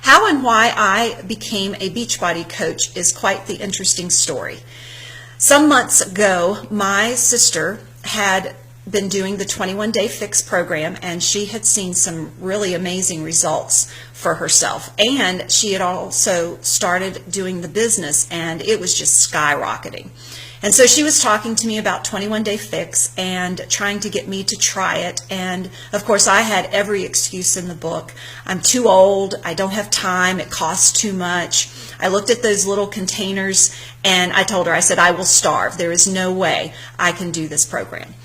How and why I became a Beachbody coach is quite the interesting story. Some months ago, my sister had been doing the 21-day fix program, and she had seen some really amazing results for herself. And she had also started doing the business, and it was just skyrocketing. And so she was talking to me about 21-day fix and trying to get me to try it. And of course, I had every excuse in the book. I'm too old, I don't have time, it costs too much. I looked at those little containers and I told her, I said, I will starve. There is no way I can do this program.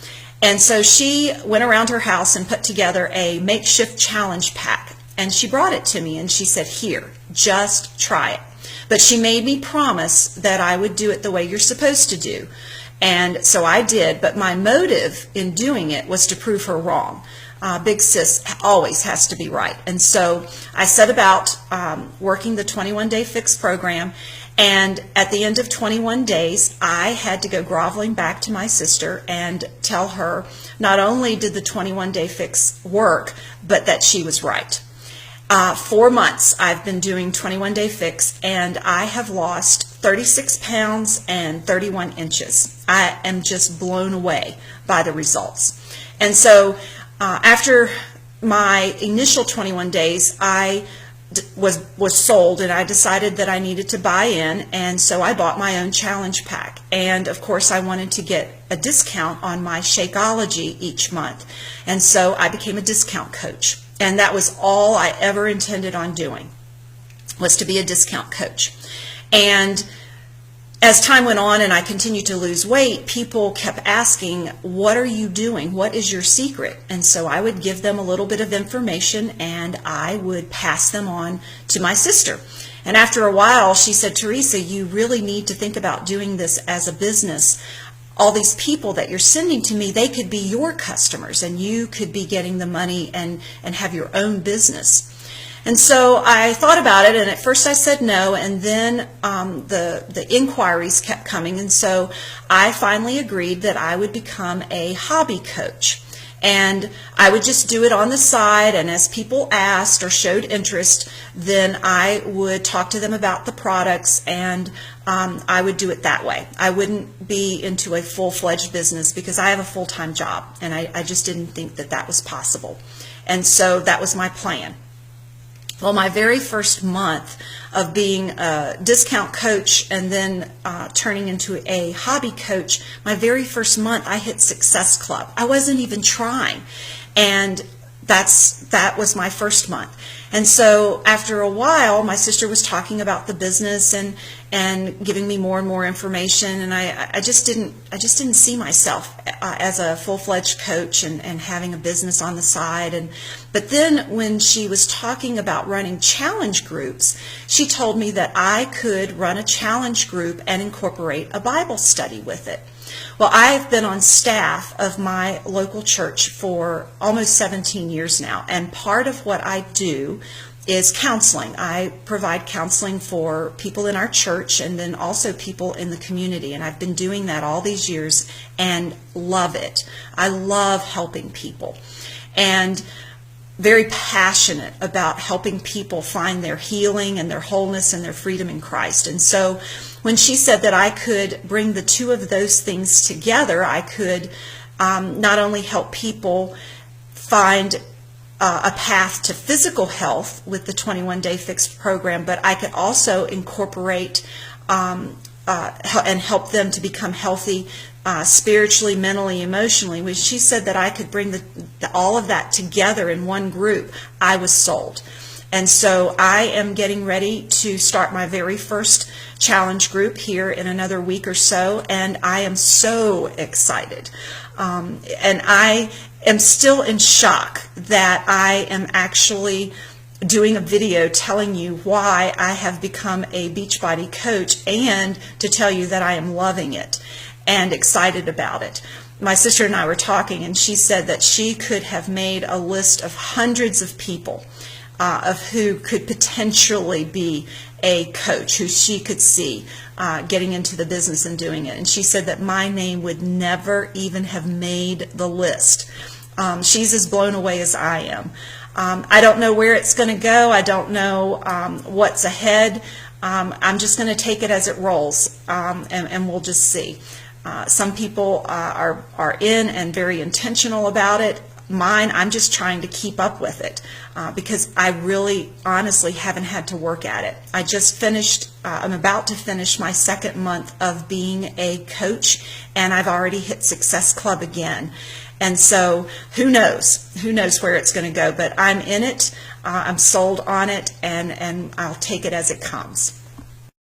And so she went around her house and put together a makeshift challenge pack. And she brought it to me and she said, here, just try it. But she made me promise that I would do it the way you're supposed to do. And so I did, but my motive in doing it was to prove her wrong. Big sis always has to be right. And so I set about working the 21-day fix program. And at the end of 21 days, I had to go groveling back to my sister and tell her not only did the 21-day fix work, but that she was right. 4 months I've been doing 21-day fix, and I have lost 36 pounds and 31 inches. I am just blown away by the results. And so after my initial 21 days, I was sold, and I decided that I needed to buy in, and so I bought my own challenge pack. And of course I wanted to get a discount on my Shakeology each month, and so I became a discount coach. And that was all I ever intended on doing, was to be a discount coach. And as time went on and I continued to lose weight, people kept asking, what are you doing? What is your secret? And so I would give them a little bit of information, and I would pass them on to my sister. And after a while, she said, Teresa, you really need to think about doing this as a business. All these people that you're sending to me, they could be your customers, and you could be getting the money and have your own business. And so I thought about it, and at first I said no, and then the inquiries kept coming, and so I finally agreed that I would become a hobby coach. And I would just do it on the side, and as people asked or showed interest, then I would talk to them about the products, and I would do it that way. I wouldn't be into a full-fledged business because I have a full-time job, and I just didn't think that that was possible. And so that was my plan. Well, my very first month of being a discount coach and then turning into a hobby coach, my very first month I hit Success Club. I wasn't even trying, and that was my first month. And so after a while, my sister was talking about the business and giving me more and more information, and I just didn't see myself as a full-fledged coach and having a business on the side. But then when she was talking about running challenge groups, she told me that I could run a challenge group and incorporate a Bible study with it. Well, I've been on staff of my local church for almost 17 years now, and part of what I do is counseling. I provide counseling for people in our church and then also people in the community, and I've been doing that all these years and love it. I love helping people and very passionate about helping people find their healing and their wholeness and their freedom in Christ. And so when she said that I could bring the two of those things together, I could not only help people find a path to physical health with the 21-day fixed program, but I could also incorporate and help them to become healthy spiritually, mentally, emotionally. When she said that I could bring all of that together in one group, I was sold. And so I am getting ready to start my very first challenge group here in another week or so, and I am so excited. And I am still in shock that I am actually doing a video telling you why I have become a Beachbody coach, and to tell you that I am loving it and excited about it. My sister and I were talking, and she said that she could have made a list of hundreds of people of who could potentially be a coach, who she could see getting into the business and doing it. And she said that my name would never even have made the list. She's as blown away as I am. I don't know where it's going to go. I don't know what's ahead. I'm just going to take it as it rolls, and we'll just see. Some people are in and very intentional about it. Mine, I'm just trying to keep up with it because I really honestly haven't had to work at it. I just finished, I'm about to finish my second month of being a coach, and I've already hit Success Club again. And so who knows where it's going to go, but I'm in it, I'm sold on it, and I'll take it as it comes.